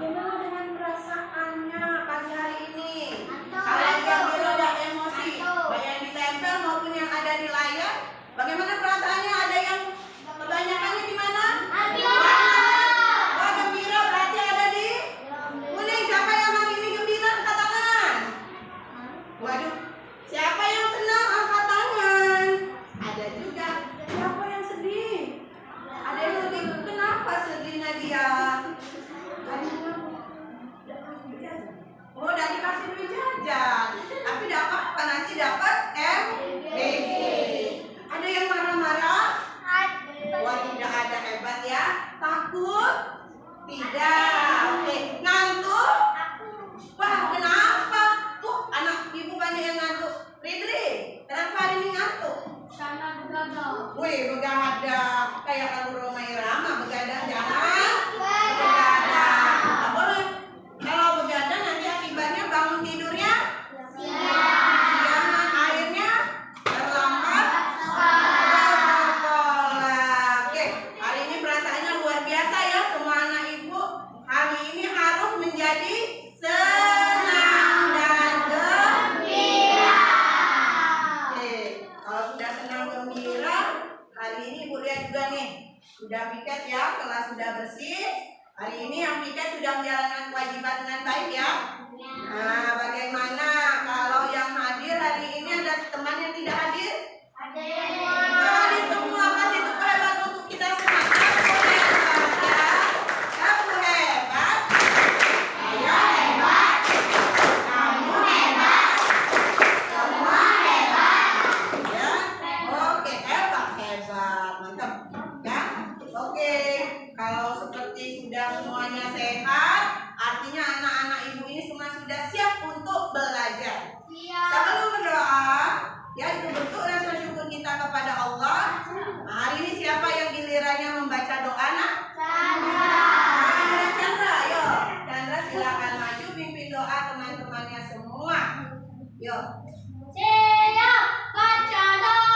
Bagaimana dengan perasaannya pagi hari ini? Kalau yang ada emosi, baik yang ditempel maupun yang ada di layar, bagaimana perasaannya? Ada yang kebanyakannya di mana? Wah, gembira, berarti ada di kuning. Siapa yang hari ini gembira? Angkat tangan. Waduh, siapa yang senang? Angkat tangan. Ada juga. Siapa yang sedih? Ada yang sedih. Kenapa sedih, Nadia? Oh, udah dikasih duit jajan. Tapi tidak apa-apa, nanti dapat MBG. Ada yang marah-marah? Wah, tidak ada, hebat ya. Takut? Tidak. Oke, ngantuk? Wah, kenapa? Tuh, anak ibu banyak yang ngantuk. Ridri, kenapa hari ini ngantuk? Karena begadang. Wih, begadang. Kayak lagu Roma Irama, begadang jangan begadang. Nggak boleh. Kalau begadang nanti akibatnya bangun tidurnya siangan, akhirnya terlambat sekolah. Oke, hari ini perasaannya luar biasa ya. Semua anak ibu hari ini harus menjadi senang dan gembira. Oke, kalau sudah senang gembira, hari ini ibu lihat juga nih, sudah piket ya, kelas sudah bersih. Hari ini yang piket sudah menjalankan kewajiban dengan baik ya. Nah, bagaimana kalau yang hadir hari ini ada teman yang tidak hadir? Hadir semua. Kasih tepuk hebat untuk kita semua. Kamu hebat ya. Kamu hebat. Saya hebat. Kamu hebat. Semua hebat. Ya. Oke, hebat. Mantap. Ya. Oke. Kalau seperti sudah semuanya sehat, artinya anak-anak ibu ini semua sudah siap untuk belajar. Sebelum berdoa, ya itu bentuk rasa syukur kita kepada Allah. Nah, hari ini siapa yang gilirannya membaca doa, nak? Chandra, ayo. Chandra silakan maju pimpin doa teman-temannya semua. Yuk. Siap, baca doa.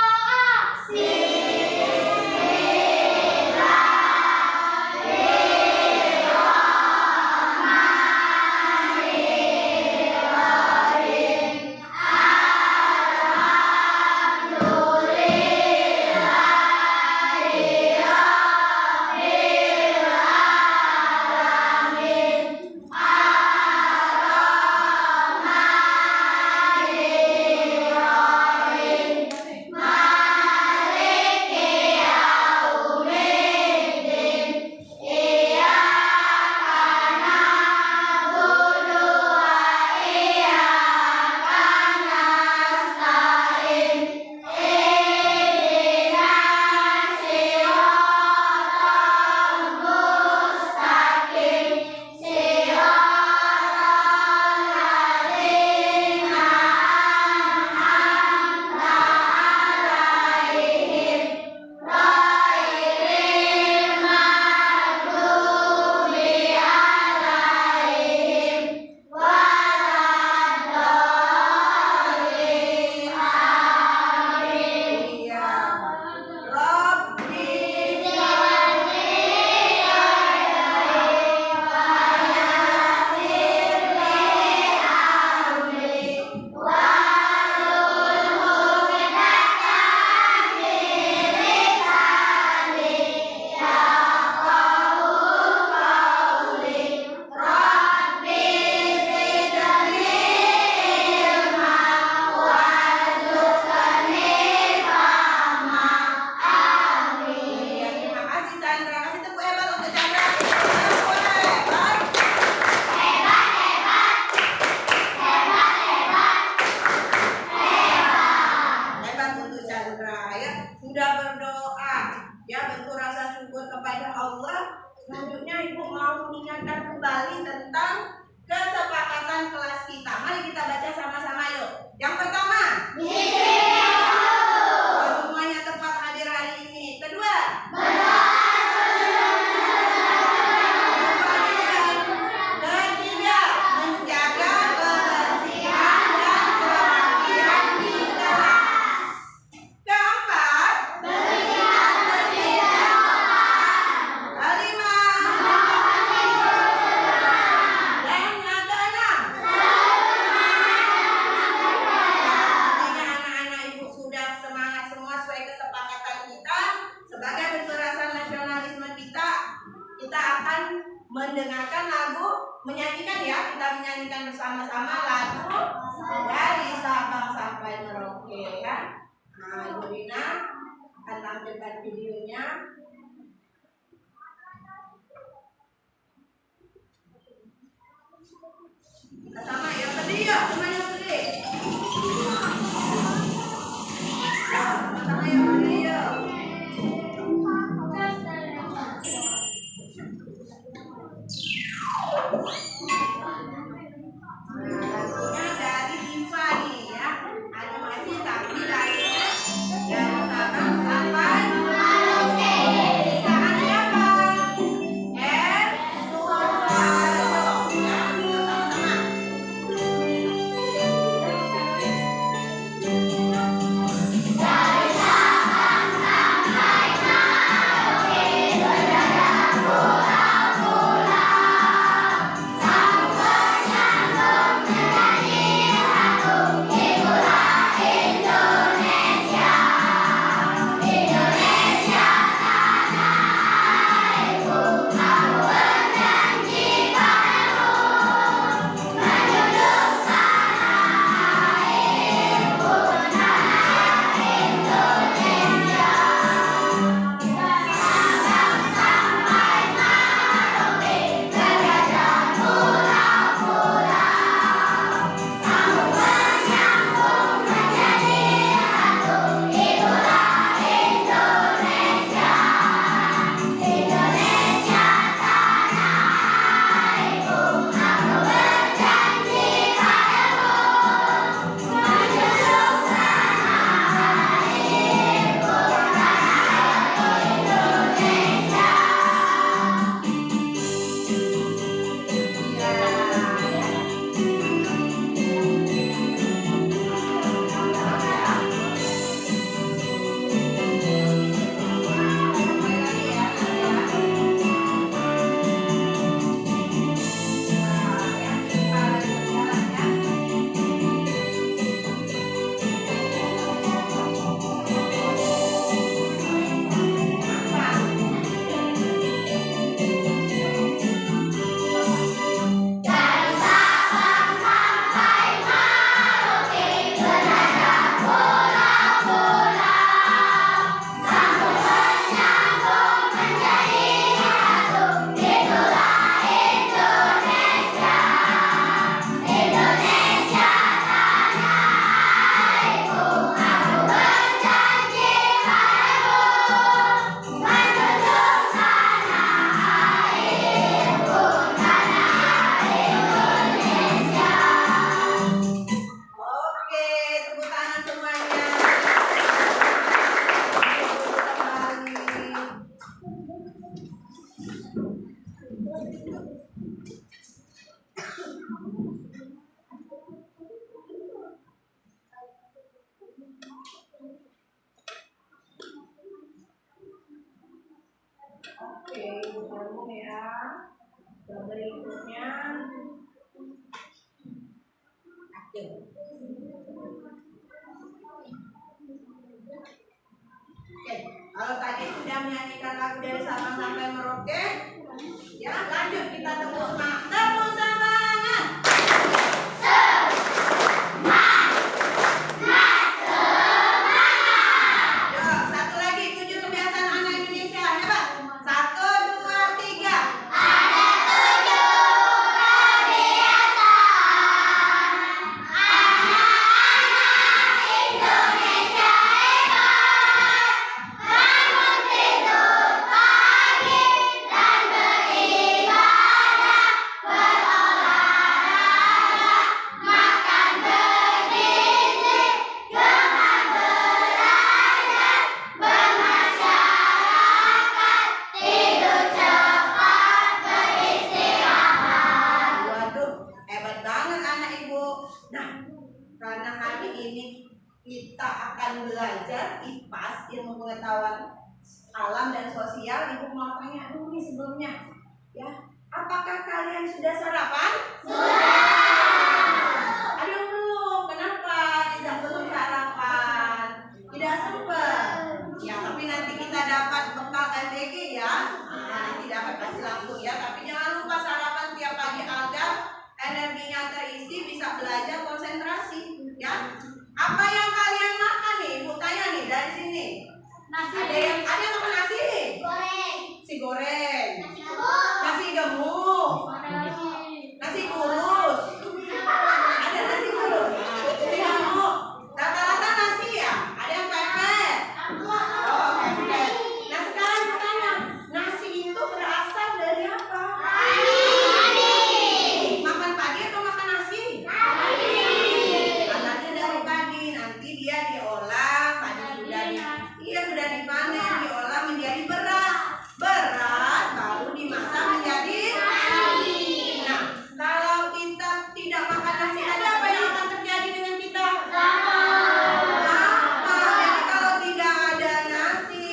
menyanyikan ya, kita menyanyikan bersama-sama lagu dari Sabang sampai Merauke ya. Nah, Ibu Rina akan tampilkan videonya. Kita sama ya, berdiri yuk, semuanya berdiri. Sama-sama ya, berdiri yuk. Lagunya dari Diva nih ya, animasi tapi lagunya dari Sabang sampai Merauke. Ciptaan siapa? Suwardo ya, kita sama-sama. Oke, tepuk tangan semuanya. Kembali. Oke, ngomong ya. Yang berikutnya. Oke, kalau tadi sudah menyanyikan lagu dari Sabang sampai Merauke, ya lanjut kita tepuk semangat. Tepuk semangat. Yuk, satu lagi 7 kebiasaan anak Indonesia. Hebat. 1, 2, 3. Waduh, hebat banget anak ibu. Nah, karena hari ini kita akan belajar IPAS, ilmu pengetahuan alam dan sosial. Ibu mau tanya dulu nih sebelumnya, ya, apakah kalian sudah sarapan? Ada yang belum? Kenapa tidak belum sarapan? Tidak sempat. Ya, tapi nanti kita dapat bekal MBG ya. Nanti dapat kasih langsung ya. Tapi jangan lupa sarapan tiap pagi ada Ada yang makan nasi? Goreng. Si goreng. Nasi gemuk. Nasi gemuk. Nasi kurus. Ada nasi kurus. Nasi gemuk. Rata-rata nasi ya? Ada yang pepes. Oh, pepes. Nah sekarang bertanya, nasi itu berasal dari apa? Makan padi atau makan nasi? Asalnya dari padi. Nanti dia diolah, padi sudah dipanen, diolah menjadi beras. Beras baru dimasak menjadi nasi. Nah, kalau kita tidak makan nasi, ada apa yang akan terjadi dengan kita? Lapar. Jadi kalau tidak ada nasi,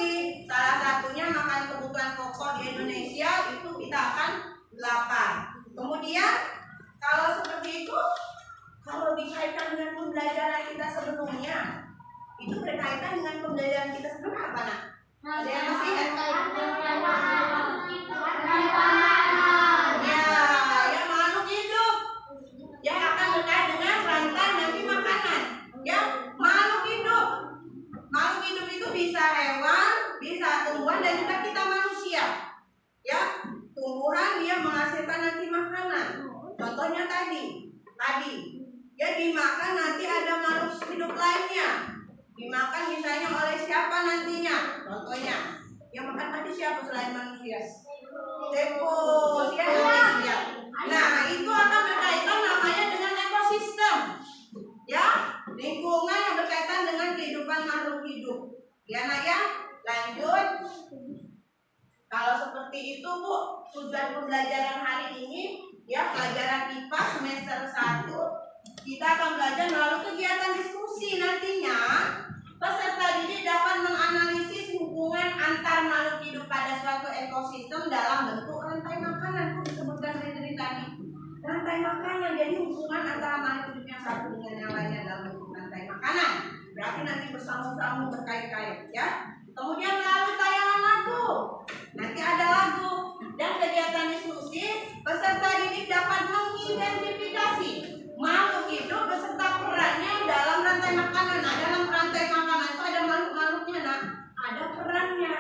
salah satunya makan kebutuhan pokok di Indonesia itu kita akan lapar. Kemudian kalau seperti itu, kalau dikaitkan dengan pembelajaran kita sebelumnya, itu berkaitan dengan pembelajaran kita sebelumnya apa nak? Ada yang masih ingat? Ya makhluk hidup yang akan berkait dengan rantai nanti makanan. Ya, makhluk hidup. Makhluk hidup itu bisa hewan, bisa tumbuhan, dan juga kita manusia. Ya, tumbuhan dia menghasilkan nanti makanan. Contohnya tadi, ya dimakan nanti ada makhluk hidup lainnya. Dimakan misalnya oleh siapa nantinya? Contohnya, yang makan tadi siapa selain manusia? Tikus, ya manusia. Nah, itu akan berkaitan namanya dengan ekosistem. Ya, lingkungan yang berkaitan dengan kehidupan makhluk hidup. Ya, nak ya, lanjut. Kalau seperti itu, Bu, tujuan pembelajaran hari ini, ya pelajaran IPA semester 1, kita akan belajar melalui kegiatan diskusi. Nantinya peserta didik dapat menganalisis hubungan antar makhluk hidup pada suatu ekosistem dalam bentuk rantai makanan. Disebutkan dari tadi, rantai makanan. Jadi hubungan antara makhluk hidup yang satu dengan yang lainnya dalam bentuk rantai makanan. Berarti nanti bersambung-sambung berkait-kait, ya. Kemudian melalui tayangan lagu, nanti ada lagu dan kegiatan diskusi. Peserta didik dapat mengidentifikasi makhluk hidup beserta perannya dalam rantai makanan. Nah, dalam rantai makanan itu ada makhluk-makhluknya, nah, ada perannya,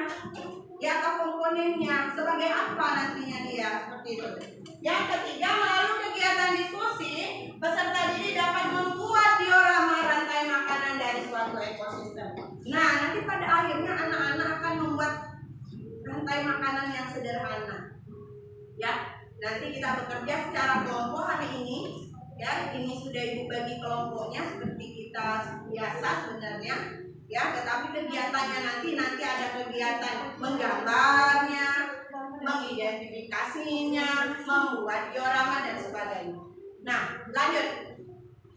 ya, atau komponennya, sebagai apa nantinya dia, seperti itu. Yang ketiga, melalui kegiatan diskusi, peserta didik dapat membuat diorama rantai makanan dari suatu ekosistem. Nah, nanti pada akhirnya anak-anak akan membuat rantai makanan yang sederhana. Ya, nanti kita bekerja secara kelompok hari ini. Ya, ini sudah Ibu bagi kelompoknya seperti kita biasa sebenarnya. Ya, tetapi kegiatannya nanti ada kegiatan menggambarnya, mengidentifikasinya, membuat diorama dan sebagainya. Nah, lanjut.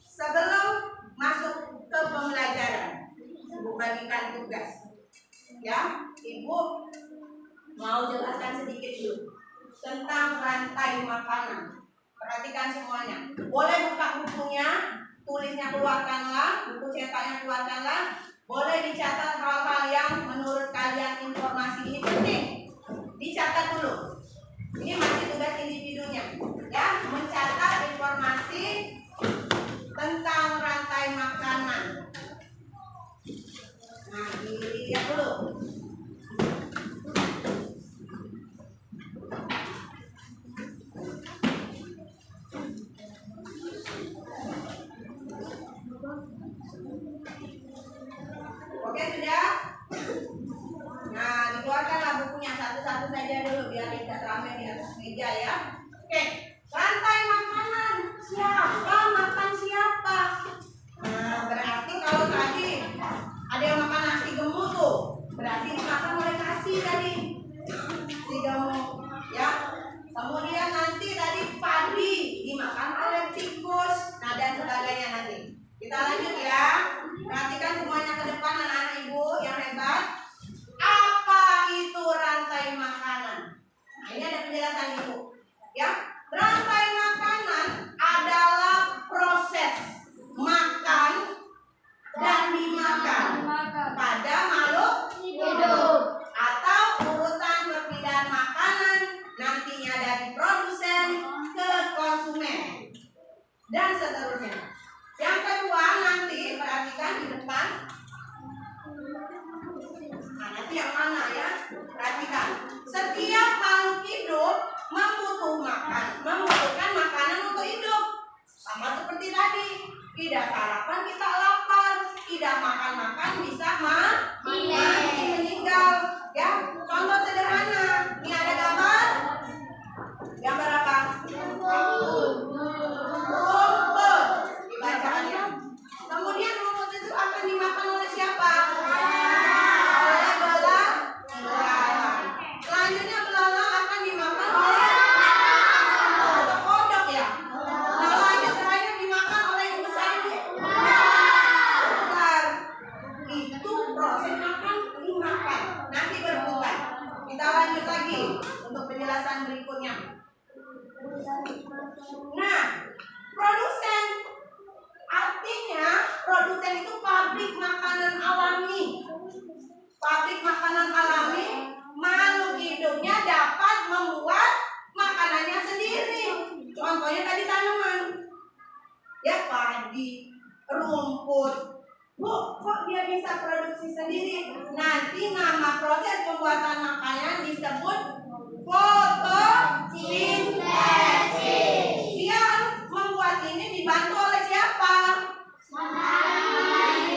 Sebelum masuk ke pembelajaran, Ibu bagikan tugas. Ya, Ibu mau jelaskan sedikit dulu tentang rantai makanan. Perhatikan semuanya. Boleh buka bukunya, tulisnya keluarkanlah, buku cetaknya keluarkanlah. Boleh dicatat hal-hal yang menurut kalian informasi ini penting. Dicatat dulu. Ini masih tugas individunya. Ya, mencatat informasi tentang rantai makanan. Nah, dilihat dulu. Oke, sudah? Nah, dikeluarkanlah bukunya satu-satu saja dulu biar tidak ramai di atas meja ya. Oke, rantai makanan. Siapa makan siapa? Nah, berarti kalau tadi ada yang makan nasi gemuk tuh, berarti dimakan oleh nasi tadi. Nasi gemuk, ya. Kemudian nanti tadi padi dimakan oleh tikus. Nah, dan sebagainya nanti. Kita lanjut ya. Perhatikan semuanya ke depan anak-anak Ibu yang hebat. Apa itu rantai makanan? Nah, ini ada penjelasan Ibu. Ya, rantai makanan adalah proses makan dan dimakan pada makhluk hidup atau urutan perpindahan makanan nantinya dari produsen ke konsumen dan seterusnya. Yang kedua nanti perhatikan di depan. Nah, nanti Perhatikan, setiap makhluk hidup membutuhkan makanan untuk hidup. Sama seperti tadi, tidak sarapan kita lapar, tidak makan bisa mati, meninggal. Ya, contoh sederhana. Ini ada gambar. Gambar apa? Rumput. Dibacaannya. Kemudian rumput itu akan dimakan oleh siapa? Oleh belalang. Selanjutnya belalang akan dimakan oleh kodok ya. Nah, lanjut terakhir dimakan oleh yang besar ini. Ular. Itu proses makan dimakan. Nanti berputar. Kita lanjut lagi untuk penjelasan berikutnya. Nah, produsen artinya produsen itu pabrik makanan alami. Pabrik makanan alami, makhluk hidupnya dapat membuat makanannya sendiri. Contohnya tadi tanaman, ya padi, rumput. Bu, kok dia bisa produksi sendiri? Nanti nama proses pembuatan makanan disebut fotosintesis. Dia membuat ini dibantu oleh siapa?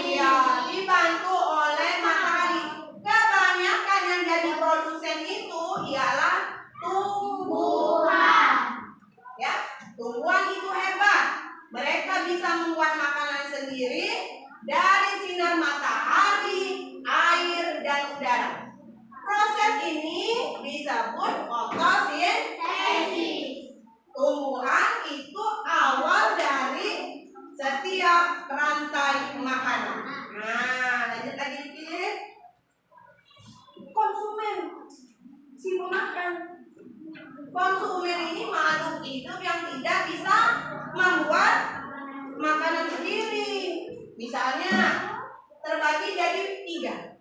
Iya, dibantu oleh matahari. Kebanyakan yang jadi produsen itu ialah tumbuhan. Ya, tumbuhan itu hebat. Mereka bisa membuat makanan sendiri dari sinar matahari, air, dan udara. Proses ini disebut fotosintesis. Tumbuhan itu awal dari setiap rantai makanan. Nah, lanjut lagi dikit. Konsumen, si pemakan. Konsumen ini makhluk hidup yang tidak bisa membuat makanan sendiri. Misalnya, terbagi jadi 3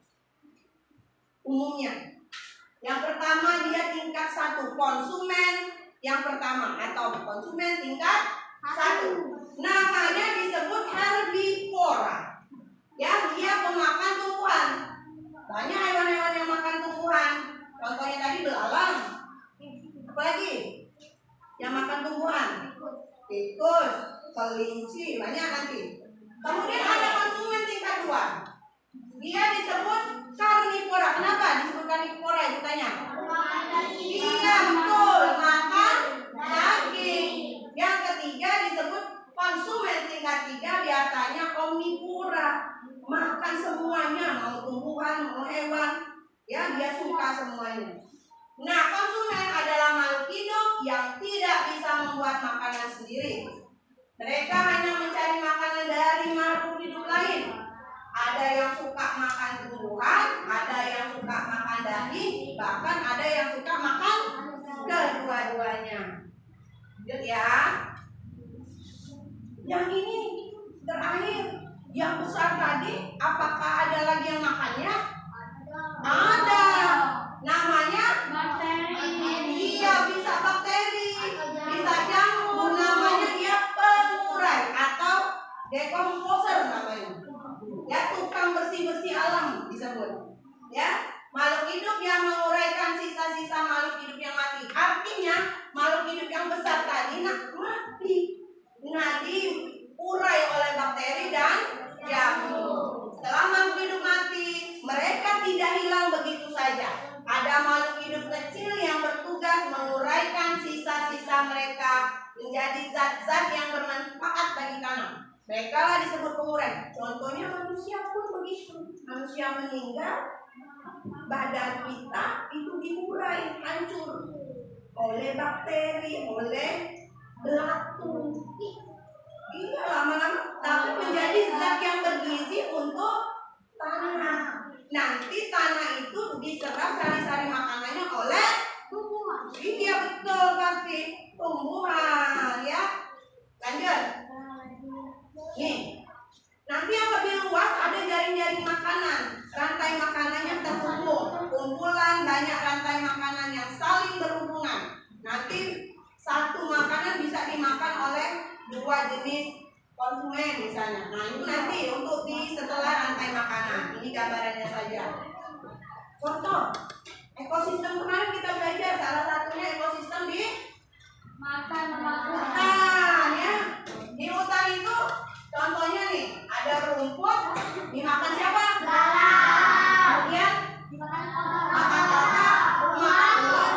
umumnya. Yang pertama dia tingkat 1, konsumen yang pertama atau konsumen tingkat 1. Namanya disebut herbivora. Ya, dia pemakan tumbuhan. Banyak hewan-hewan yang makan tumbuhan. Contohnya tadi belalang. Apalagi yang makan tumbuhan? Tikus, kelinci, banyak nanti. Kemudian ada konsumen tingkat 2. Dia disebut karnivora. Kenapa disebut karnivora? Itu tanya. Iya, betul, makan daging. Yang ketiga disebut konsumen tingkat 3, biasanya omnivora. Makan semuanya, mau tumbuhan, mau hewan. Ya, dia suka semuanya. Nah, konsumen adalah makhluk hidup yang tidak bisa membuat makanan sendiri. Mereka hanya mencari makanan dari makhluk hidup lain. Ada yang suka makan tumbuhan, ada yang suka makan daging, bahkan ada yang suka makan kedua-duanya. Lanjut ya. Yang ini terakhir, yang besar tadi, apakah ada lagi yang makannya? Ada. Namanya? Iya, bisa bakteri, bisa jamur. Namanya dia pengurai atau decomposer namanya. Ya, tukang bersih-bersih alam disebut. Ya, makhluk hidup yang menguraikan sisa-sisa makhluk hidup yang mati. Artinya, makhluk hidup yang besar tadi mati. Nah, diurai oleh bakteri dan jamur. Setelah makhluk hidup mati, mereka tidak hilang begitu saja. Ada makhluk hidup kecil yang bertugas menguraikan sisa-sisa mereka menjadi zat-zat yang bermanfaat bagi tanah. Mereka lah disebut pengurai. Contohnya manusia pun begitu. Manusia meninggal, badan kita itu diurai, hancur oleh bakteri, oleh belatung. Iya, lama-lama tapi menjadi zat yang bergizi untuk tanah. Nanti tanah itu diserap sari-sari makanannya oleh tumbuhan. Iya, betul, pasti tumbuhan ya. Lanjut. Nih, nanti yang lebih luas ada jaring-jaring makanan. Rantai makanannya terhubung. Kumpulan banyak rantai makanan yang saling berhubungan. Nanti satu makanan bisa dimakan oleh 2 jenis konsumen misalnya. Nah, itu nanti untuk di setelah rantai makanan. Ini gambarannya saja. Contoh, Ekosistem kemarin kita belajar salah satunya ekosistem di Makan. hutan ya. Di hutan itu contohnya nih ada rumput dimakan siapa? Kemudian makan katak,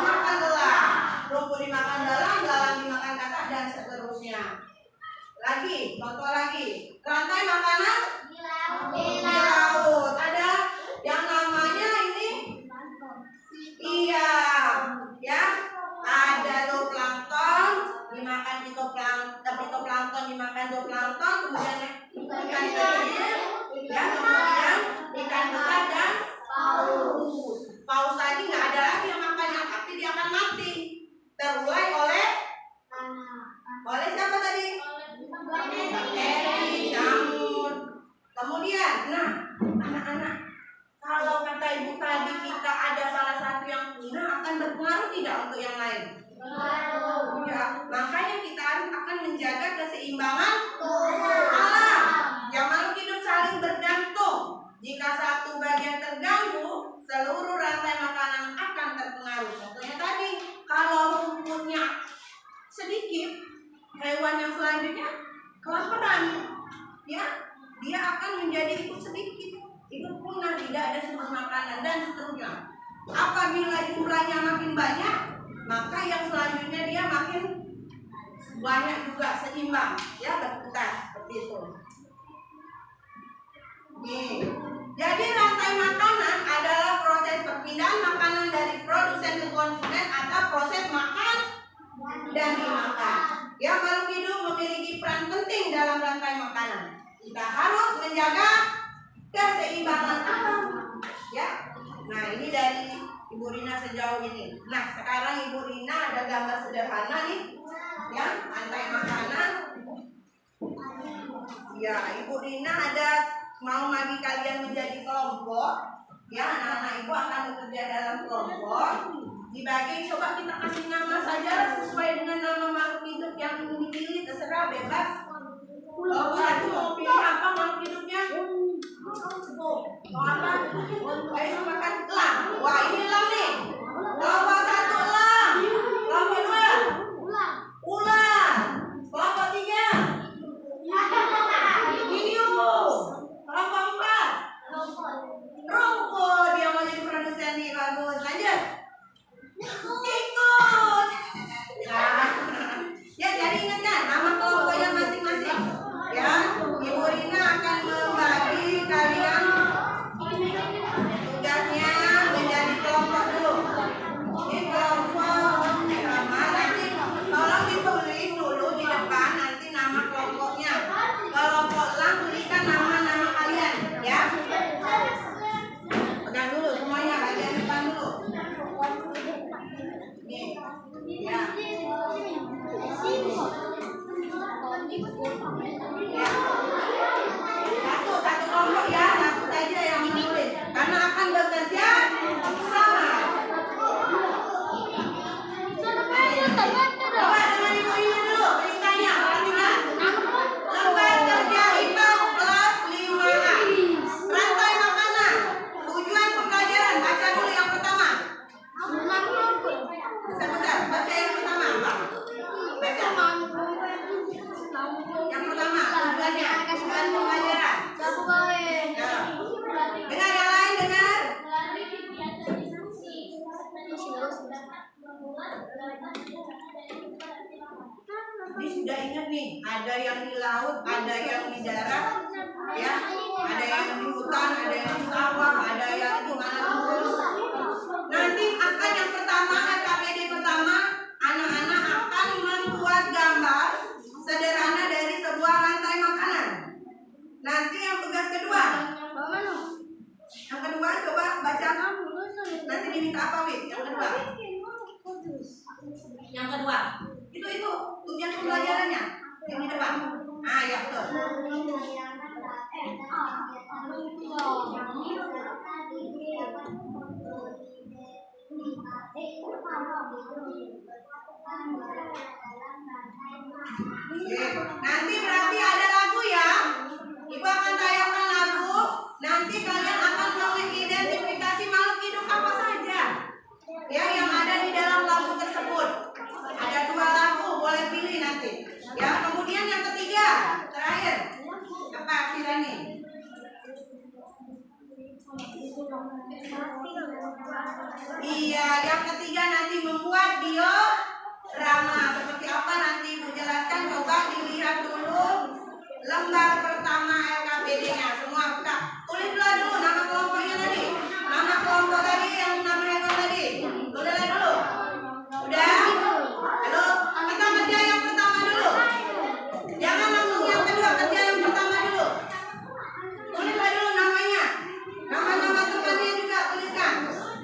makan gelang. Rumput dimakan gelang, gelang dimakan katak dan seterusnya. Lagi, contoh lagi. Rantai makanan di laut ada yang namanya ini ya ada zooplankton dimakan fitoplankton dimakan zooplankton, kemudian ikan kecil ya, kemudian ikan besar dan paus tadi nggak ada lagi yang makannya, tapi dia akan mati terulai oleh siapa tadi? Bakteri, jamur. Kemudian, nah anak-anak, kalau kata ibu tadi kita ada salah satu yang punah akan berpengaruh tidak untuk yang lain? Ya, makanya kita akan menjaga keseimbangan alam. Yang makhluk hidup saling bergantung. Jika satu bagian terganggu, seluruh rantai makanan akan terpengaruh. Contohnya tadi, kalau rumputnya sedikit, hewan yang selanjutnya kelaparan, ya, dia akan menjadi ikut sedikit, ikut punah, tidak ada sumber makanan dan seterusnya. Apabila jumlahnya makin banyak, maka yang selanjutnya dia makin banyak juga, seimbang, ya, berputar seperti itu. Nih, jadi rantai makanan adalah proses perpindahan makanan dari produsen ke konsumen atau proses makan dan dimakan. Yang makhluk hidup memiliki peran penting dalam rantai makanan. Kita harus menjaga keseimbangan alam. Ya. Nah, ini dari Ibu Rina sejauh ini. Nah, sekarang Ibu Rina ada gambar sederhana nih, ya, rantai makanan. Ya, Ibu Rina ada mau bagi kalian menjadi kelompok. Ya, anak-anak Ibu akan bekerja dalam kelompok. Dibagi, coba kita kasih nama saja sesuai dengan nama makhluk hidup yang ingin dipilih, terserah, bebas. Kalau satu mau pilih apa makhluk hidupnya? Mau apa? Ayo makan elang. Wah, ini elang nih. Kelompok satu elang. Kelompok dua ular. Kelompok tiga hiu. Kelompok empat rumput. Dia mau jadi produsen nih, bagus. Lanjut. Ikut. Nah, ya, jadi ingatkan nama kelompoknya masing-masing. Ya, Ibu Rina akan membagi kalian tugasnya menjadi kelompok dulu. Ini kelompok pertama, nanti tolong ditulis dulu di depan nanti nama kelompoknya. Kelompok elang tuliskan nama-nama kalian, ya. Pegang dulu semuanya, bagian depan dulu. Nih, ya. Satu kelompok ya, satu saja yang menulis karena akan bekerja sama. Coba dengan Ibu ini dulu perintahnya, perhatikan. Lembar kerja IPA kelas 5A. Rantai makanan. Tujuan pembelajaran, baca dulu yang pertama. Besar-besar, baca yang pertama, Pak. Baca. Yang pertama, tujuannya, tujuan pembelajaran. Ya. Dengar yang lain, dengar. Ini sudah ingat nih, ada yang di laut, ada yang di darat, ya, ada yang di hutan, ada yang di sawah, ada yang di mana dulu. Nanti akan yang pertama, KPD pertama, anak-anak akan membuat gambar sederhana dari sebuah rantai makanan. Nanti yang tugas kedua, coba baca. Nanti diminta apa, Wid? Yang kedua. Yang kedua, itu tujuan pembelajarannya yang di depan. Ah, ya betul. Nanti berarti ada lagu ya. Ibu akan tayangkan lagu. Nanti kalian akan mengidentifikasi makhluk hidup apa saja. Iya, yang ketiga nanti membuat diorama. Seperti apa nanti Ibu jelaskan? Coba dilihat dulu lembar pertama LKPD-nya. Semua buka. Tulis dulu nama kelompoknya tadi. Nama kelompok tadi yang nama hewan tadi. Tulis dulu. Udah? Halo, kita kerja yang pertama dulu. Jangan langsung yang kedua, kerja yang pertama dulu. Tulislah dulu namanya. Nama-nama temannya juga tuliskan.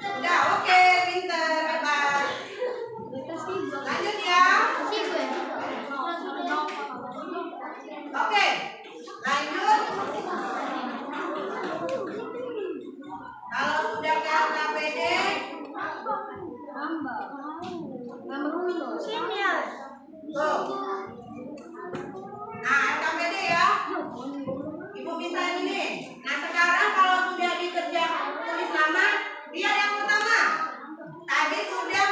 Udah, oke, pinter, hebat. Lanjut ya. Oke, lanjut. Kalau sudah ke LKPD, tuh. Nah, LKPD ya. Ibu minta ini. Nah, sekarang kalau sudah dikerja tulis nama, biar yang pertama. Tadi sudah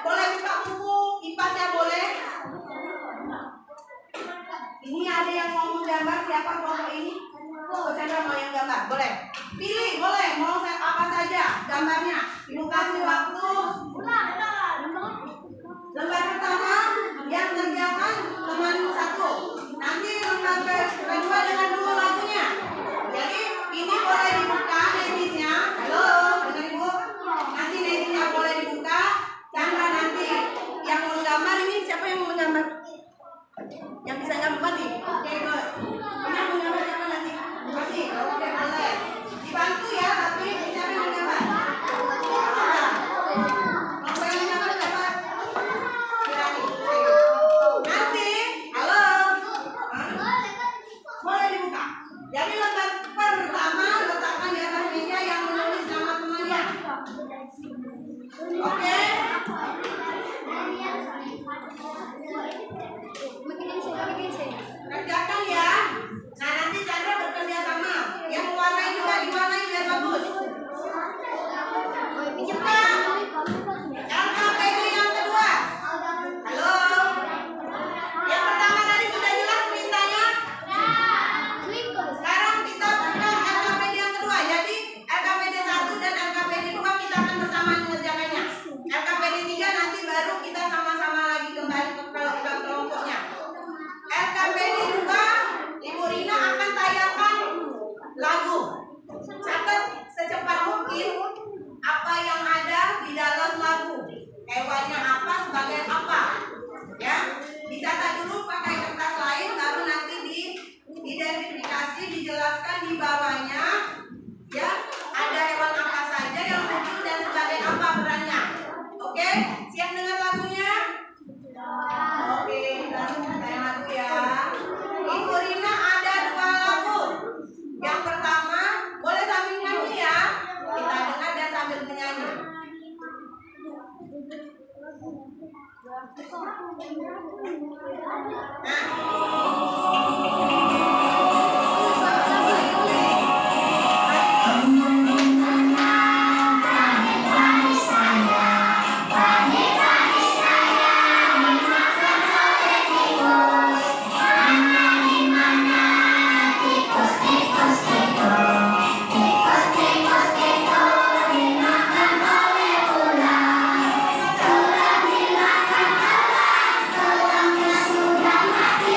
boleh buka buku, kipasnya boleh. Ini ada yang mau menggambar, siapa kelompok ini? Oh, saya mau yang gambar, boleh. Pilih, boleh, mau apa saja gambarnya. Ibu kasih waktu. Lembar pertama yang kerjakan teman satu. Nanti lembar kedua dengan dulu lagunya. Jadi ini boleh dibuka netisnya. Halo, dengar Ibu. Nanti netisnya boleh dibuka. Chandra nanti yang menggambar ini siapa yang menggambar? Yang bisa gambar nih. Oke, good. Yang menggambar siapa nanti? Kasih. Oke, boleh. Dibantu ya, tapi siapa yang menggambar? Nanti, halo, boleh dibuka. Jadi lembar pertama letakkan di atas meja yang menulis nama temannya. Oke. Kerjakan ya. Nah nanti Chandra bekerja sama. Yang warnai juga diwarnai biar bagus. Buka. LKPD yang kedua. Halo. Yang pertama tadi sudah jelas perintahnya. Sekarang kita buka LKPD yang kedua. Jadi LKPD 1 dan LKPD 2 kita akan bersama mengerjakannya. LKPD 3 nanti baru kita sama-sama lagi kembali ke kelompoknya. LKPD 2 Ibu Rina akan tayangkan lagu. Catat secepat mungkin apa yang ada di dalam lagu. Hewannya apa, sebagai apa. Ya, dicatat dulu pakai kertas lain, baru nanti diidentifikasi, dijelaskan di bawahnya. Ya, ada hewan apa saja yang muncul dan sebagai apa perannya. Oke, siap dengar lagunya? Oke, langsung kita lagu ya. Ibu Rina ada 2 lagu. Yang pertama, boleh sambil nyanyi ya. Kita dengar dan sambil menyanyi. Sudah mati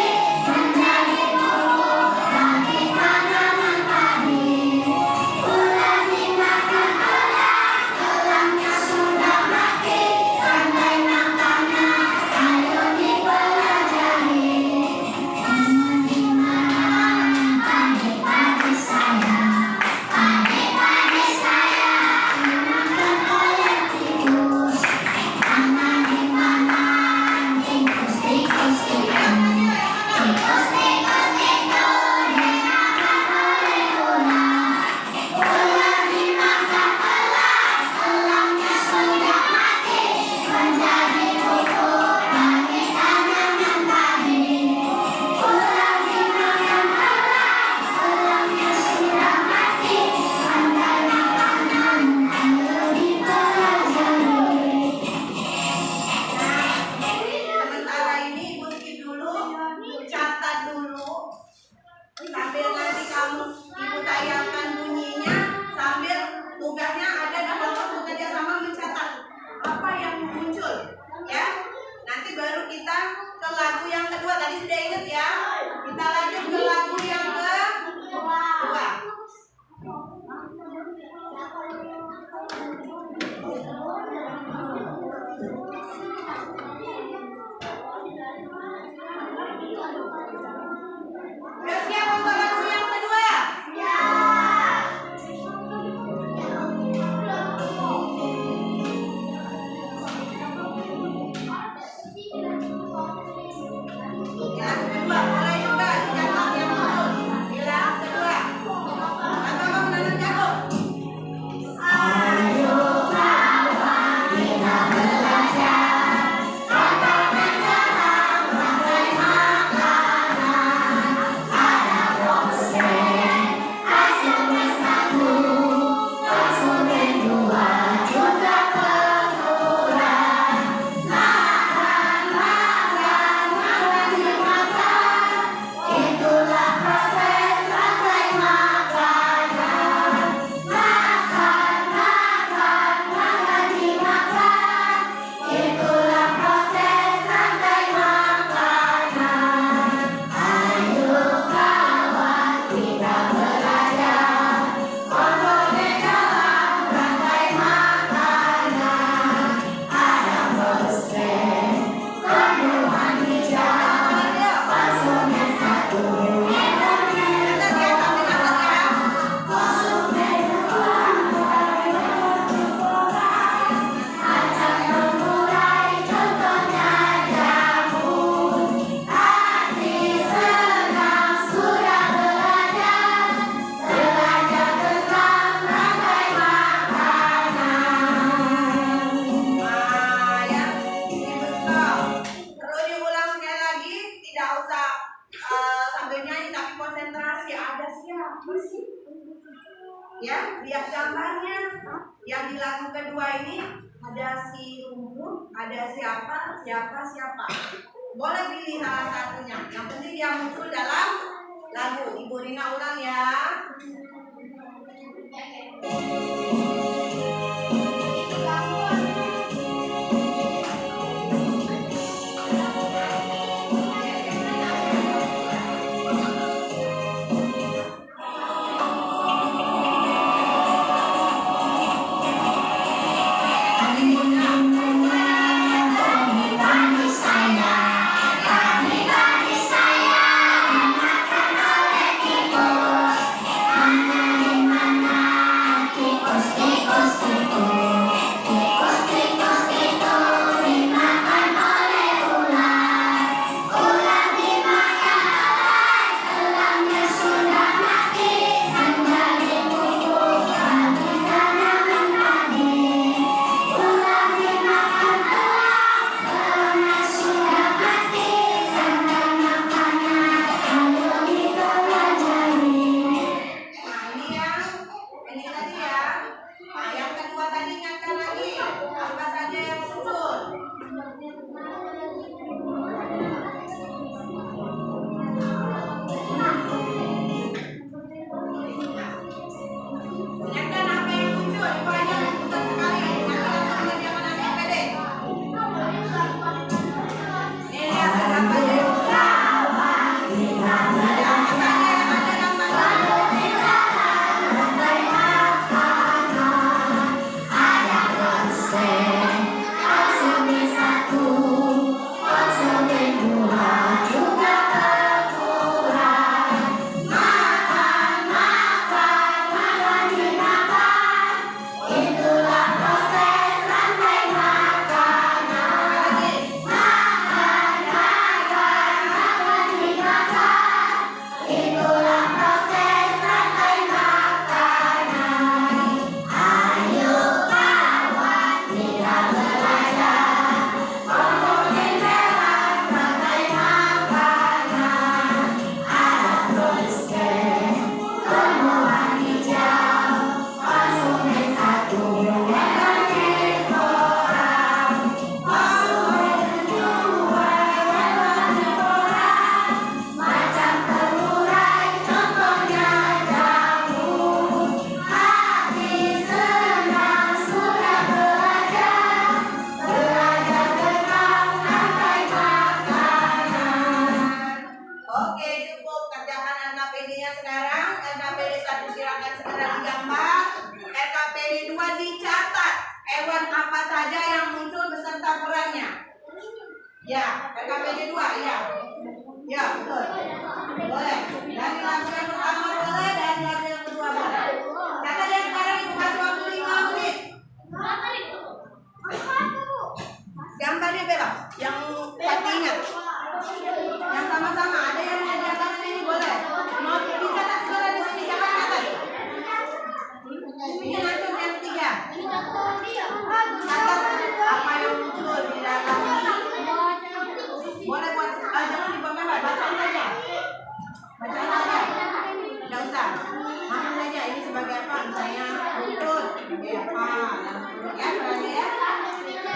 Ya, lihat gambarnya. Yang di lagu kedua ini ada si rumput, ada siapa. Boleh pilih salah satunya. Yang penting dia muncul dalam lagu. Ibu Rina ulang ya. Ya, RKPD 2 ya. Ya, betul. Boleh. Dari lagu yang pertama boleh, dari lagu yang kedua boleh. Kata dia sekarang Ibu kasih waktu 5 menit. Gambarnya belok, yang pasti ingat. Yang sama-sama, ada yang di atas ini boleh. Mau dicatat sekolah di sini, siapa yang catat? Ini nanti yang ketiga. Catat apa yang muncul di dalam. Boleh buat, jangan dibawa, bacain aja. Bacain aja. Tidak usah. Masuk saja, ini sebagai apa? Misalnya muncul sebagai apa? Ya, sebagai ya.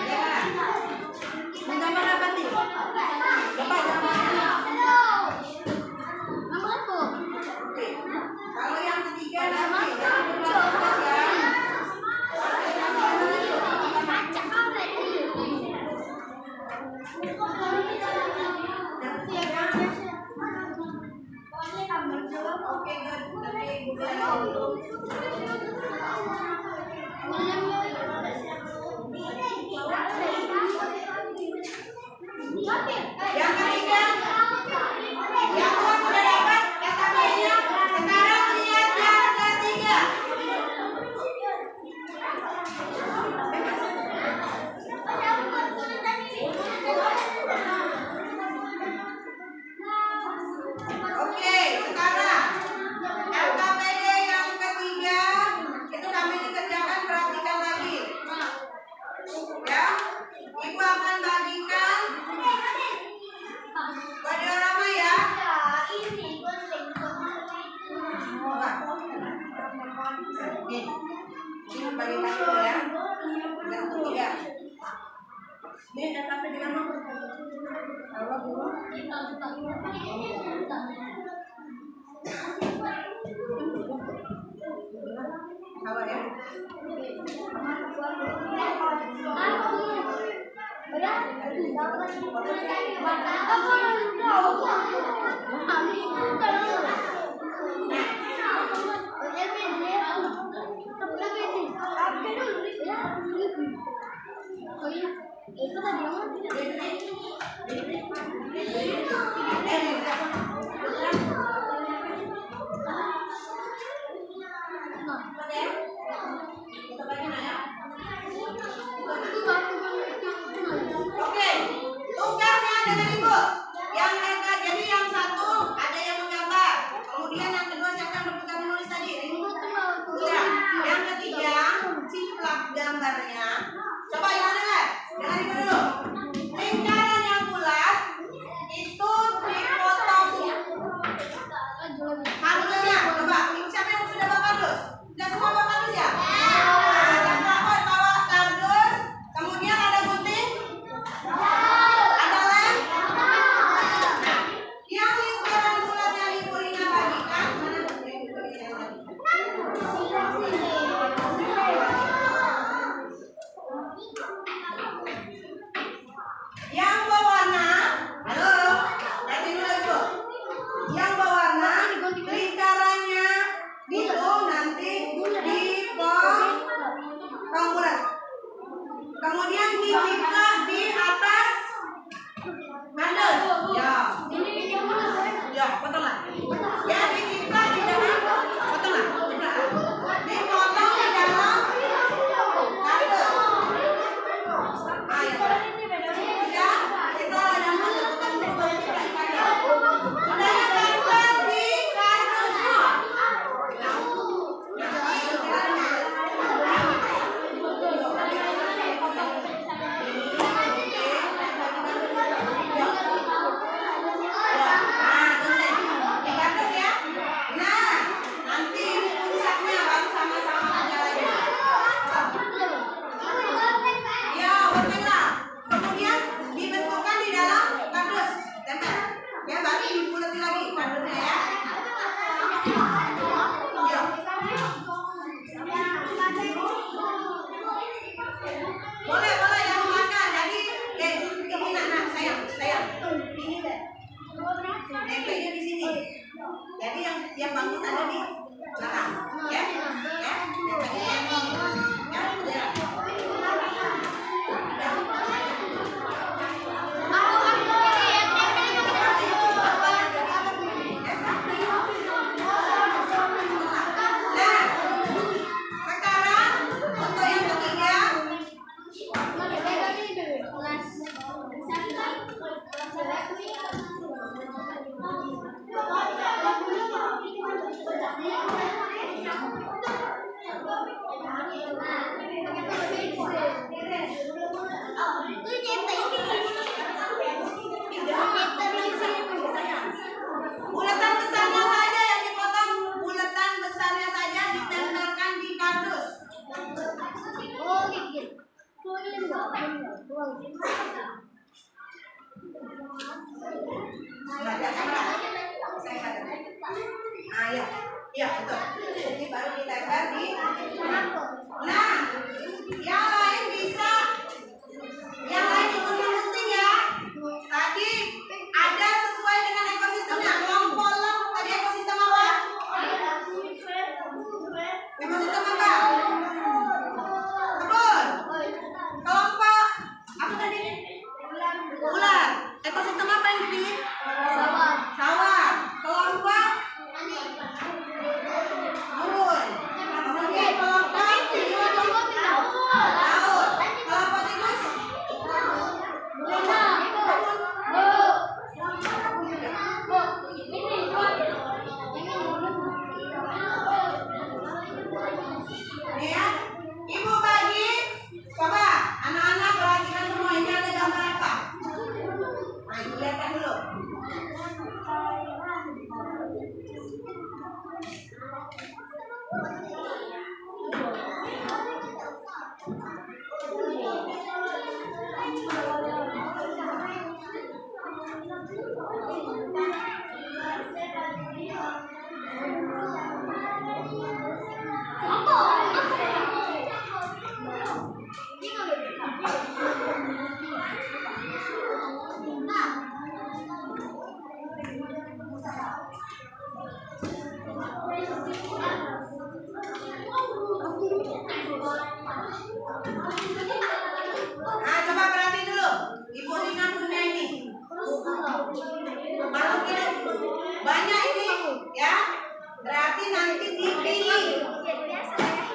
Ya. Menggambar apa nih? Coba gambarnya. Oke. Kalau yang ketiga nanti jangan dibuat ya. Oke, good. Yang ketiga, yang tua sudah dapat RKP-nya. Sekarang lihat yang ketiga. Oke, sekarang RKPD yang ketiga. Sabar ya. Oke, tugasnya dengan ibu. Yang mereka jadi yang satu ada yang menggambar. Kemudian yang kedua siapa yang berpegang menulis tadi? Ya. Yang ketiga ciplak gambarnya. Coba ibu dengar. Dengar ibu dulu. Lingkaran yang bulat itu dipotong kardusnya. Coba siapa yang sudah bawa kardus? Sudah semua bawa kardus ya? Bawa kardus. Kemudian ada gunting. Ada lem. Yang lingkaran bulat yang ibu Rina bagikan. Mana gunting ibu Rina tadi? Yang berwarna, halo, lihatin dulu ibu. Yang berwarna lingkarannya itu nanti dipotong bulat. Kemudian diciplak di atas kardus. Ya, potonglah. Ya, diciplak di dalam, potonglah. Dipotong di dalam kardus. Ayo. Ya, kita ada menentukan bukan tidak kardus. Sudah ditempel di kardusnya. Boleh yang makan. Jadi, ini nak sayang. Ini deh. Tempelnya di sini. Jadi yang bagus ada di belakang. Ya. Tempelnya yang ini. Ya. Bulatan besarnya saja yang dipotong, bulatan besarnya saja ditempelkan di kardus. Iya betul. Jadi baru ditempel di. Nah, yang lain bisa, yang lain ikut menggunting ya. Tadi ada sesuai dengan ekosistemnya. Kelompok tadi ekosistem apa? Ekosistem apa? Kebun. Kelompok apa tadi? Ular. Ekosistem apa yang dipilih? Sawah. Kelompok burung. Kemudian kelompok Berarti nanti dipilih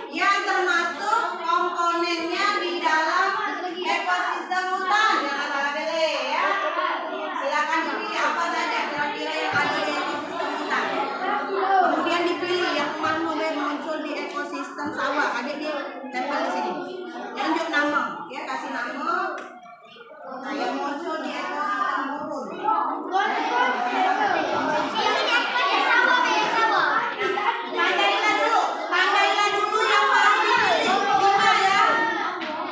yang termasuk komponennya di dalam ekosistem hutan. Jangan salah pilih ya. Silakan dipilih apa saja kira-kira yang ada di ekosistem hutan. Kemudian dipilih yang muncul di ekosistem sawah. Adik dia tempel di sini. Tunjuk nama, ya kasih nama. Nah, yang muncul di ekosistem gurun. Tandailah dulu yang mau dipilih. 5 ya.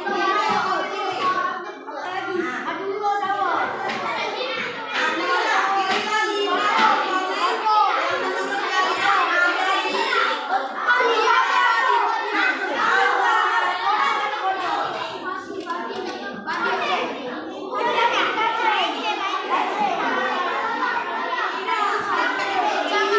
5 yang mau dipilih. Nah, tandailah, pilihlah 5 komponen yang menurut kalian ada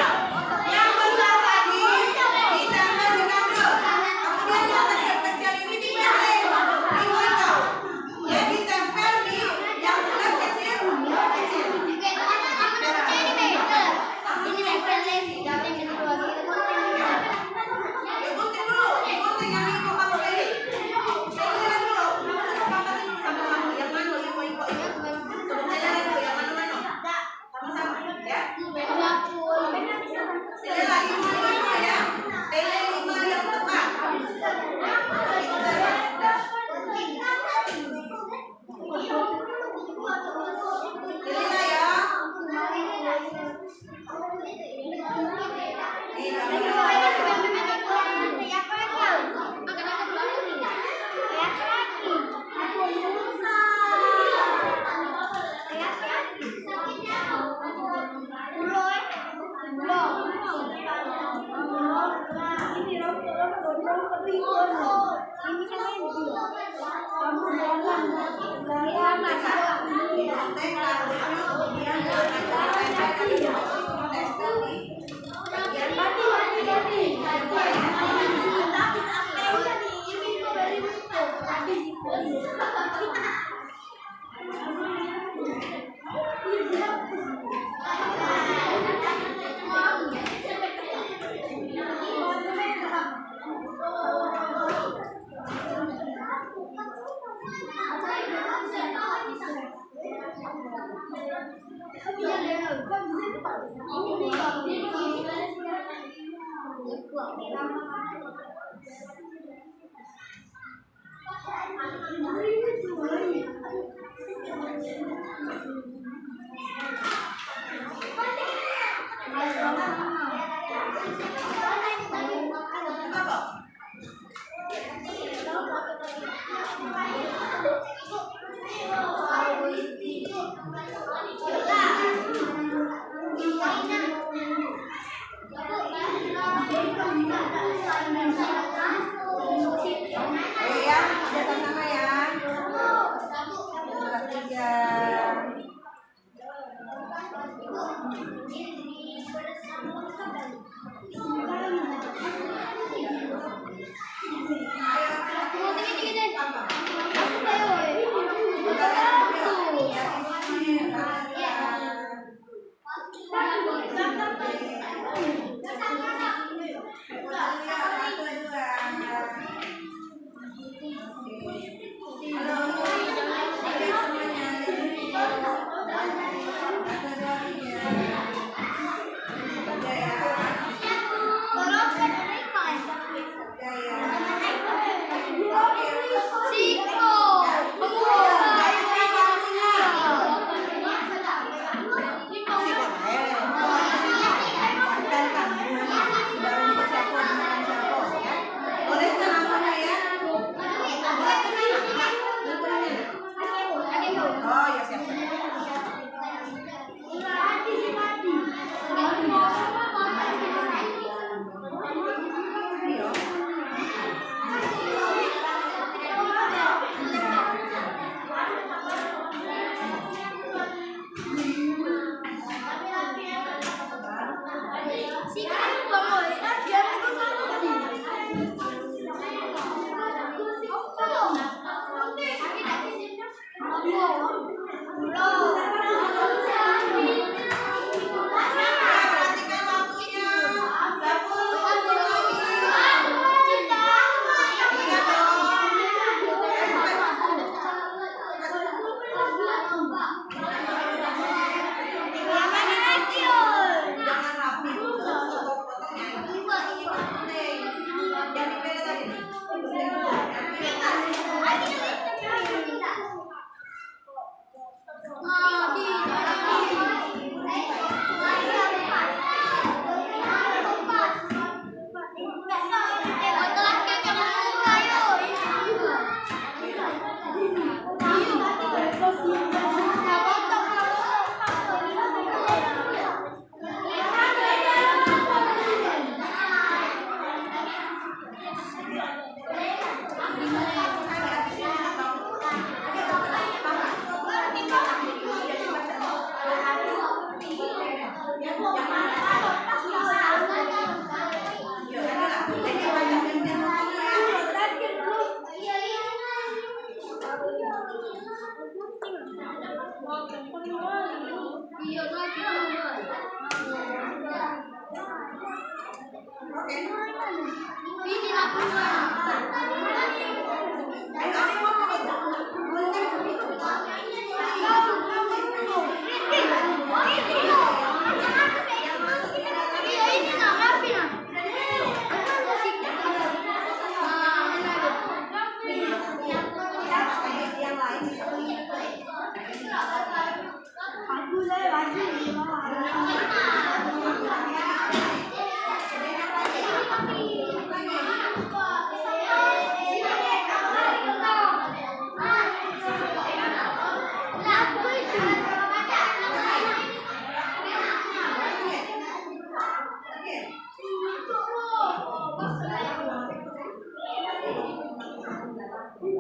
di yang besar tadi ditempel di kardus. Kemudian yang kecil-kecil ini dipilih. Dipotong. Ya, ditempel di yang bulat kecil. Digunting dulu, digunting yang Iko kamu pilih. Pilihlah dulu. Sama-sama. Yang mana Iko ini? Pilihlah dulu yang mana? Sama-sama ya. Pilihlah 5 ya. Pilih 5 yang tepat. Pilihlah ya. Digunting kardusnya, kemudian ditempelkan di tekstil di bagian Ayo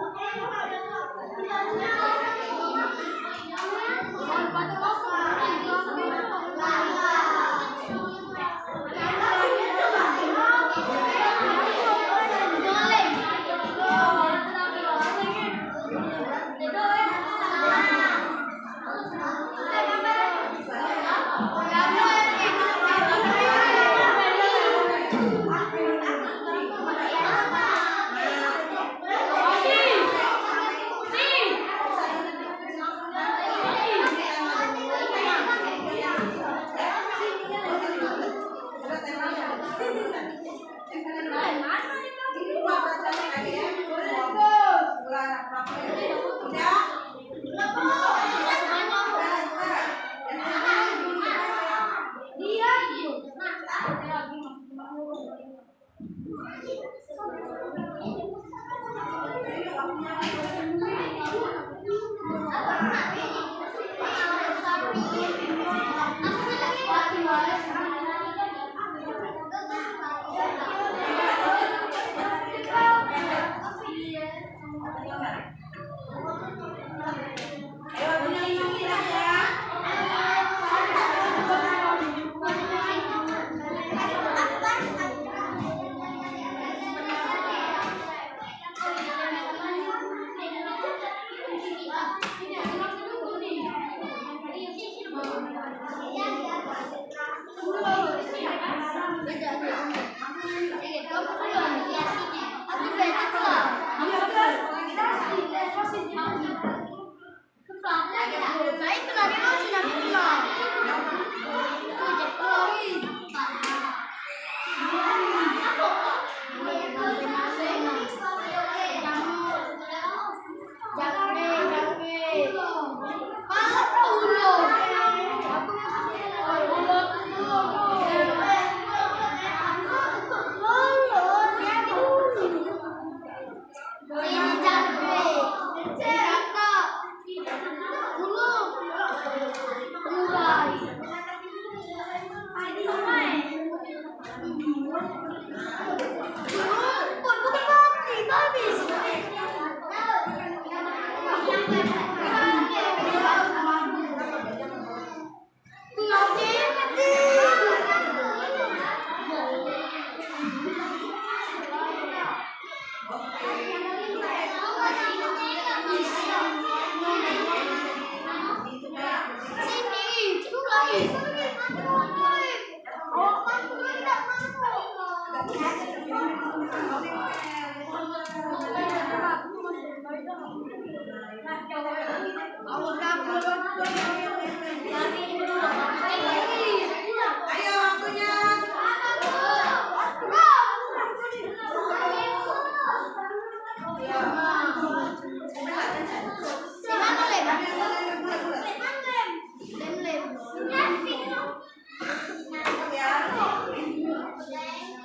waktunya.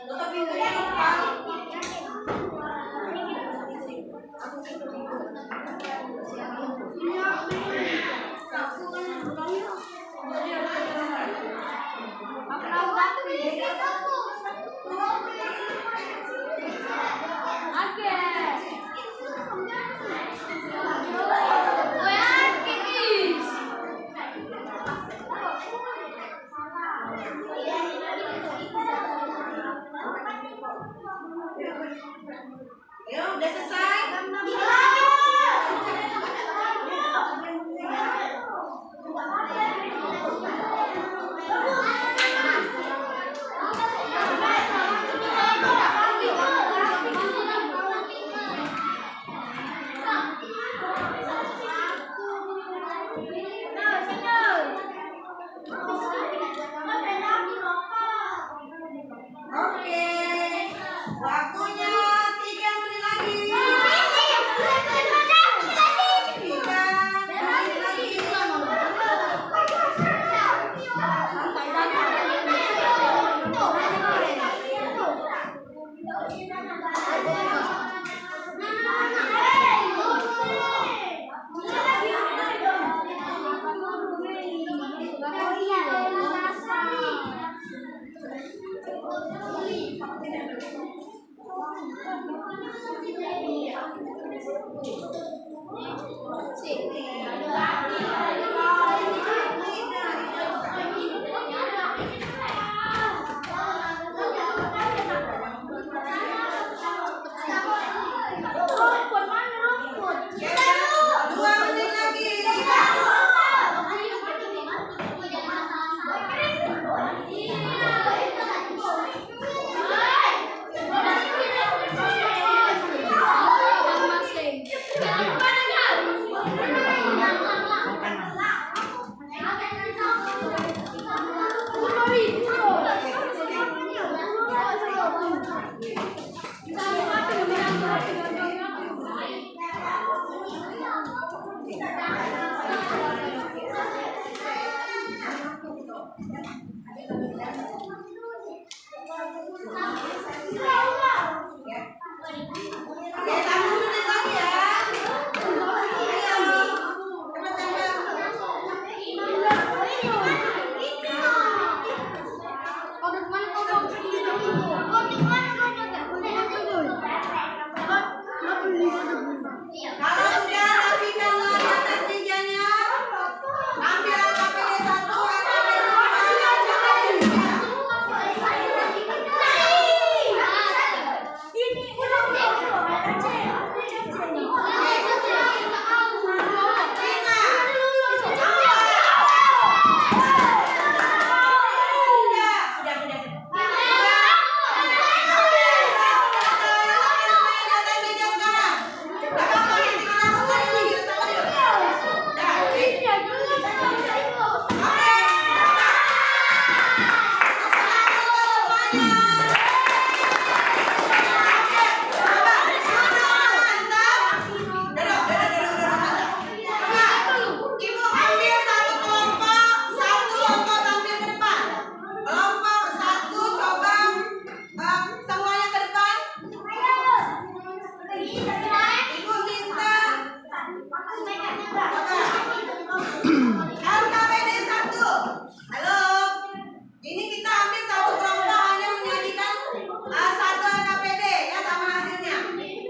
Tutup pintunya, Pak. LKPD 1. Halo. Ini kita ambil satu kelompok hanya menyajikan satu LKPD ya sama hasilnya.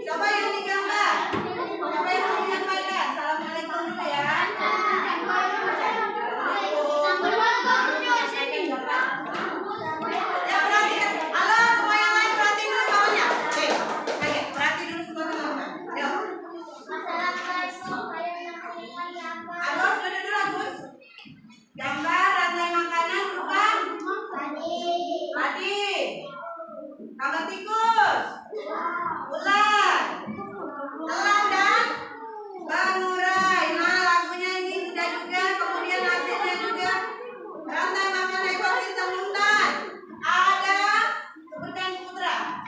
Coba yang digambar. Siapa yang mau menyampaikan? Assalamualaikum dulu ya. Ya perhatikan. Halo semua yang lain perhatiin dulu bawahnya. Oke. Perhatiin dulu semua teman-teman. Ayo. Agus, duduk dulu Agus. Gambar rantai makanan berupa padi, gambar tikus, ular, elang dan bangurai. Nah lagunya ini sudah juga, kemudian hasilnya juga rantai makanan ekosistem hutan. Ada sebutkan putra.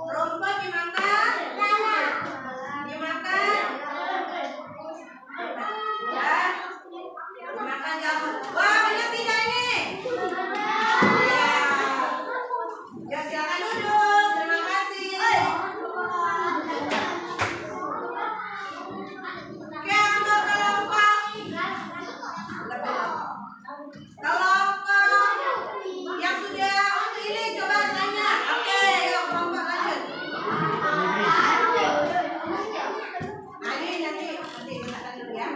Rumput dimakan, ya, dimakan jamur. Wah benar tidak ini? Ya, ya silakan duduk. Terima kasih. Oke, untuk kelompok yang sudah ini coba tanya. Oke, yuk kelompok lanjut. Nah ini nanti kita dulu ya.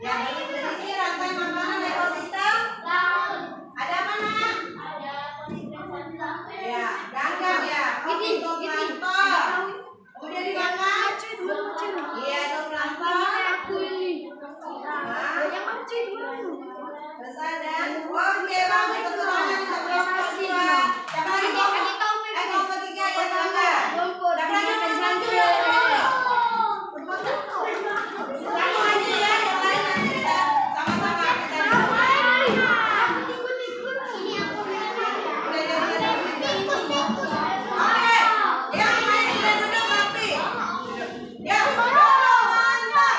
Ya, berisi rantai makanan ekosistem. Ada apa nak? Ya, ganggang ya. Fitoplankton. Kemudian dimakan. Iya, itu plankton. Besar dan oke bagus betul banget untuk kelompok 2. Siapa lagi kelompok 3 ya saudara. Siapa lagi selanjutnya? Satu aja ya, yang lain nanti kita sama-sama kita Oke, yang lain sudah duduk rapi. Ya, mantap.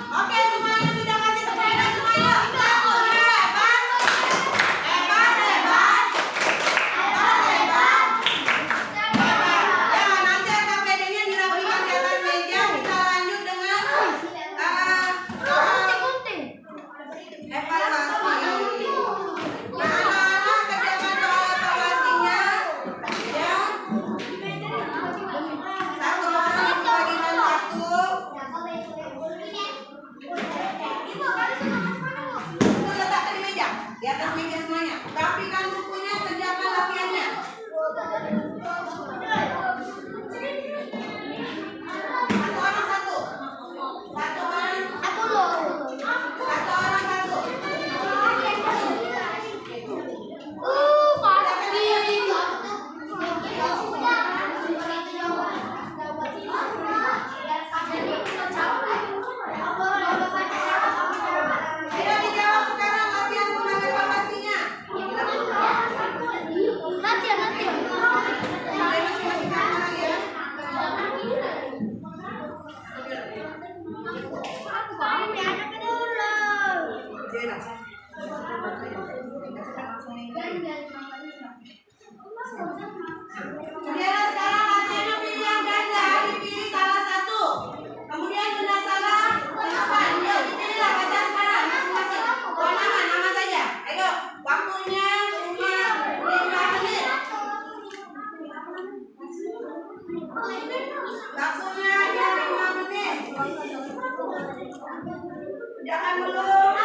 Oke, semuanya sudah kasih tepuk semuanya. Di atas meja semuanya. Rapikan bukunya, kerjakan latihannya. Satu orang satu. Satu orang satu. Ayo dijawab sekarang latihan mengevaluasinya. Masing-masing kamu lagi ya. Kemudian sekarang latihannya pilih yang ganda, dipilih salah satu. Kemudian sudah salah, kenapa? Yuk dipilihlah baca sekarang masing-masing. Nama saja. Ayo, waktunya cuma 5 menit. Waktunya hanya 5 menit. Jangan belum.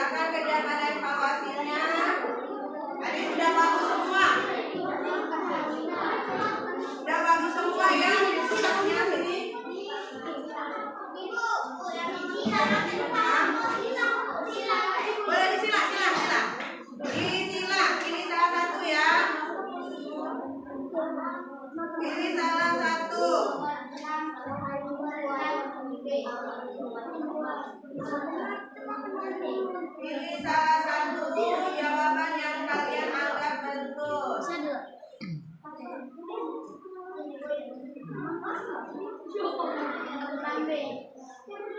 Silakan kerja pada evaluasinya. Tadi sudah bagus semua. Sudah bagus semua ya. Suratnya sini. Boleh disila. Disila. Ini salah satu ya. Ini salah satu. Pilih salah satu jawaban yang kalian anggap betul.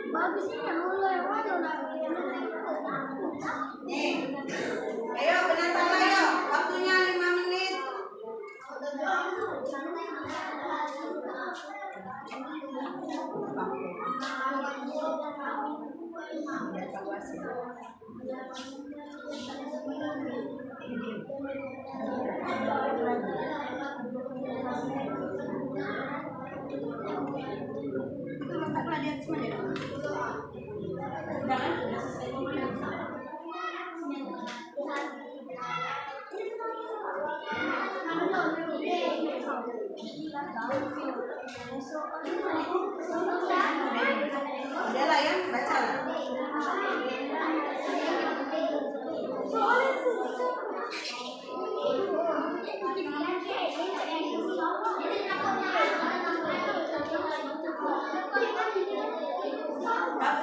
Bagusnya yang mulai Nih, ayo benar salah yuk. Waktunya 5 menit. Itu letaklah di atas mana? Jangan sudah selesai ngomongnya. Udah lah ya, baca lah.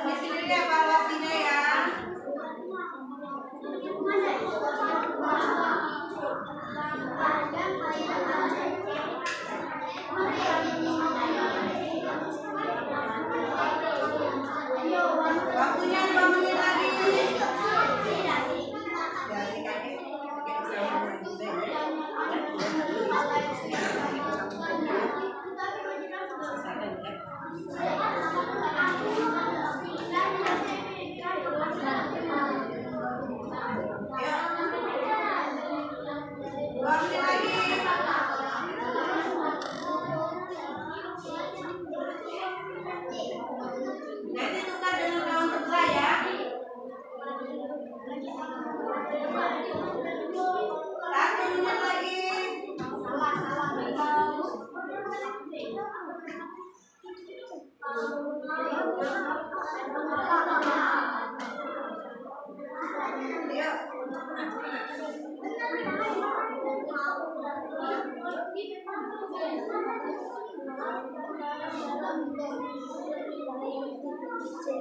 Di sini deh evaluasinya ya. Waktunya 2 menit lagi. Nanti tukar dengan kawan sebelah ya. 1 menit lagi.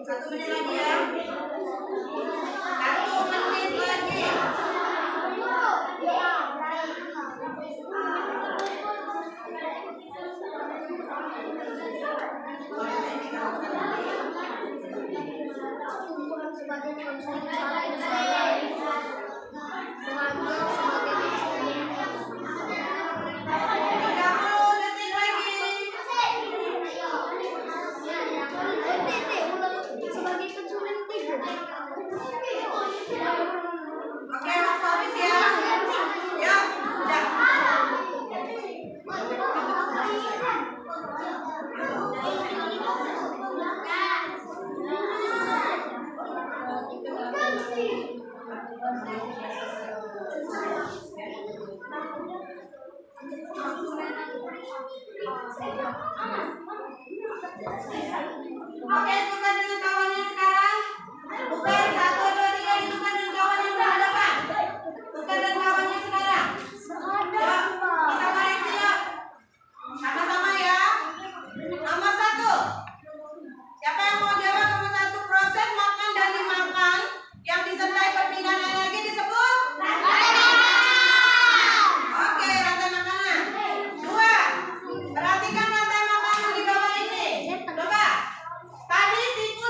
Satu menit lagi ya. 1 menit lagi. Oke, waktu habis ya. Ya, udah. Oke, tukar dengan kawannya sekarang. Tukar 1, 2, 3, ditukar dengan kawan yang berhadapan. Tukar dengan kawannya sekarang. Yuk, kita koreksi yuk. Sama-sama ya. Nomor 1. Siapa yang mau jawab nomor 1? Proses makan dan dimakan yang disertai perpindahan energi disebut? Oke, rantai makanan. 2. Perhatikan rantai makanan di bawah ini. Coba. Tadi tikus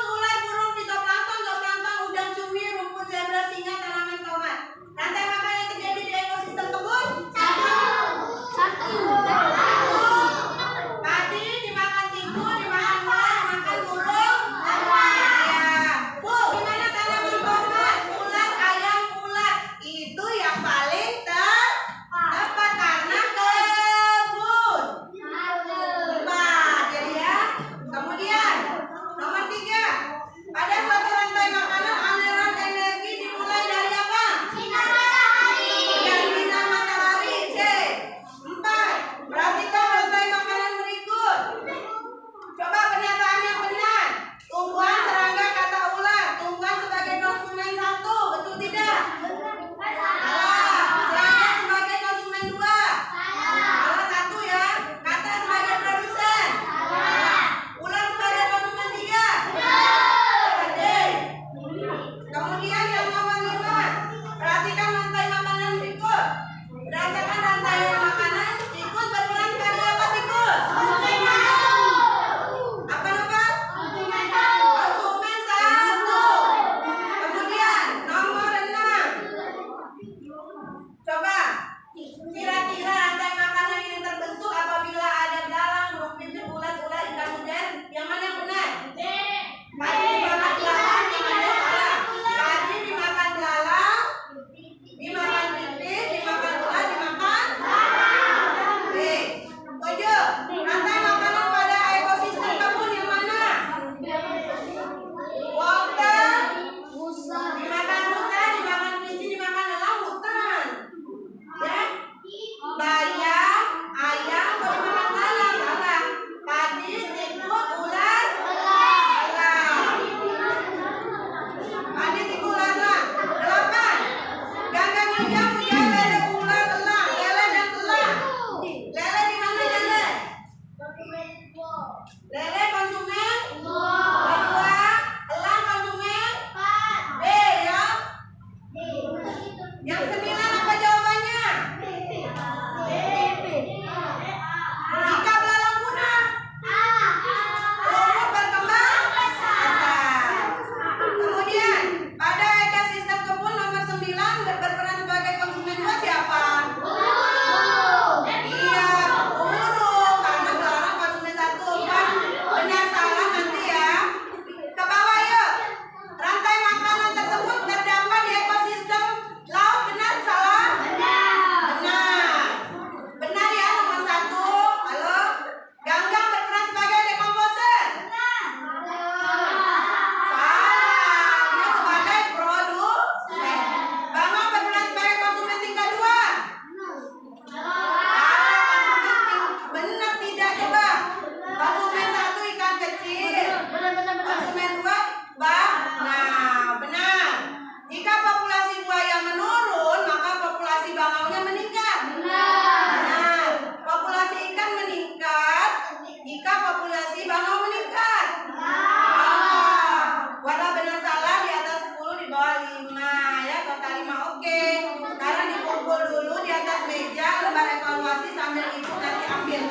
sambil ibu nanti ambil.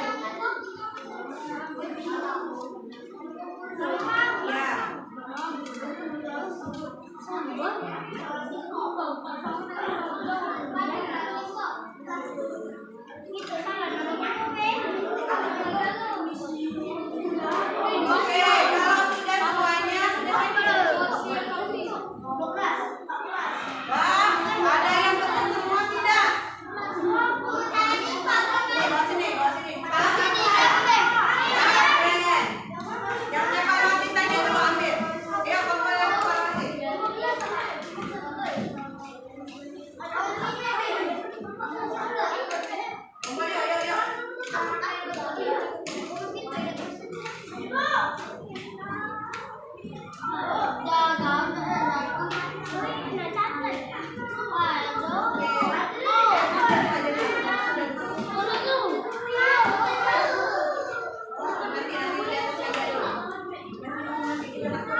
Ya. Oke, kalau sudah semuanya sudah Wah, ada yang betul semua tidak? Bawa sini, bawa sini. Kalau kalian, yang evaluasi saja dulu ambil. Ayo, kembali evaluasi. Kembali, ayo, ayo. Nanti lihat saja dulu.